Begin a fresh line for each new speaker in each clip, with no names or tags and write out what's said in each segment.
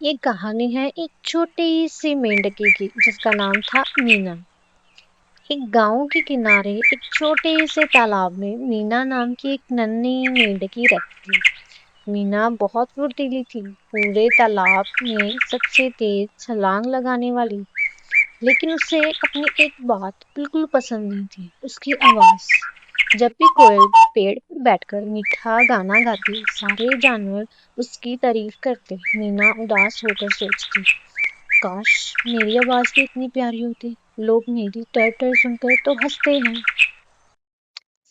ये कहानी है एक छोटी सी मेंढकी की जिसका नाम था मीना। एक गांव के किनारे एक छोटे से तालाब में मीना नाम की एक नन्ही मेंढकी रहती थी। मीना बहुत फुर्तीली थी, पूरे तालाब में सबसे तेज छलांग लगाने वाली। लेकिन उसे अपनी एक बात बिल्कुल पसंद नहीं थी, उसकी आवाज। जब भी कोयल पेड़ पर बैठकर मीठा गाना गाती, सारे जानवर उसकी तारीफ करते। मीना उदास होकर सोचती, काश मेरी आवाज भी इतनी प्यारी होती। लोग मेरी टर टर सुनकर तो हंसते हैं।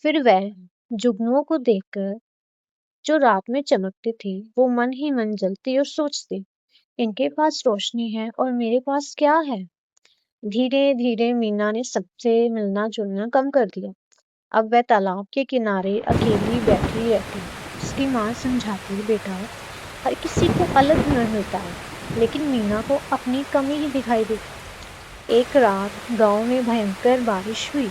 फिर वह जुगनुओं को देखकर जो रात में चमकती थी, वो मन ही मन जलती और सोचती, इनके पास रोशनी है और मेरे पास क्या है। धीरे धीरे मीना ने सबसे मिलना जुलना कम कर दिया। अब वह तालाब के किनारे अकेली बैठी रहती। उसकी माँ समझाती, बेटा हर किसी को अलग हुनर मिलता है, लेकिन मीना को अपनी कमी ही दिखाई देती। एक रात गांव में भयंकर बारिश हुई।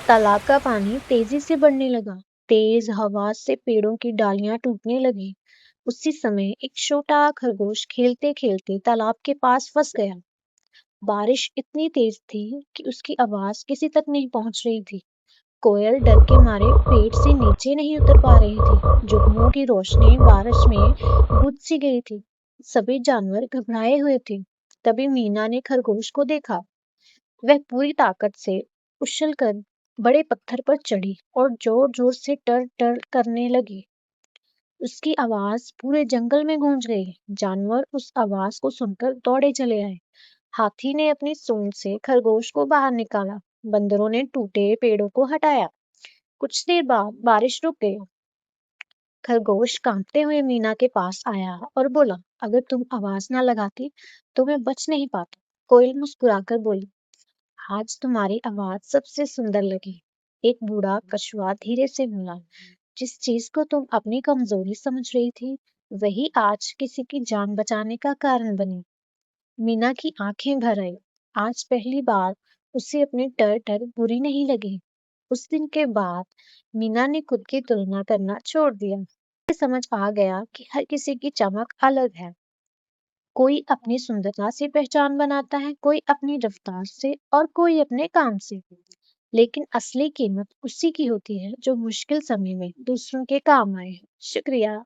तालाब का पानी तेजी से बढ़ने लगा। तेज हवा से पेड़ों की डालियां टूटने लगी। उसी समय एक छोटा खरगोश खेलते खेलते तालाब के पास फंस गया। बारिश इतनी तेज थी कि उसकी आवाज किसी तक नहीं पहुंच रही थी। कोयल डर के मारे पेड़ से नीचे नहीं उतर पा रही थी। जुगनुओं की रोशनी बारिश में बुझ सी गई थी। सभी जानवर घबराए हुए थे। तभी मीना ने खरगोश को देखा। वह पूरी ताकत से उछलकर बड़े पत्थर पर चढ़ी और जोर जोर से टर टर करने लगी। उसकी आवाज पूरे जंगल में गूंज गई। जानवर उस आवाज को सुनकर दौड़े चले आए। हाथी ने अपनी सूंड से खरगोश को बाहर निकाला। बंदरों ने टूटे पेड़ों को हटाया। कुछ देर बाद बारिश रुक गई। खरगोश कांपते हुए मीना के पास आया और बोला, अगर तुम आवाज ना लगाती तो मैं बच नहीं पाता। कोयल मुस्कुराकर बोली, आज तुम्हारी आवाज सबसे सुंदर लगी। एक बूढ़ा कछुआ धीरे से बोला, जिस चीज को तुम अपनी कमजोरी समझ रही थी, वही आज किसी की जान बचाने का कारण बनी। मीना की आंखें भर आई। आज पहली बार उसे अपनी टर टर बुरी नहीं लगी। उस दिन के बाद मीना ने खुद की तुलना करना छोड़ दिया। उसे समझ आ गया कि हर किसी की चमक अलग है। कोई अपनी सुंदरता से पहचान बनाता है, कोई अपनी रफ्तार से और कोई अपने काम से। लेकिन असली कीमत उसी की होती है जो मुश्किल समय में दूसरों के काम आए। शुक्रिया।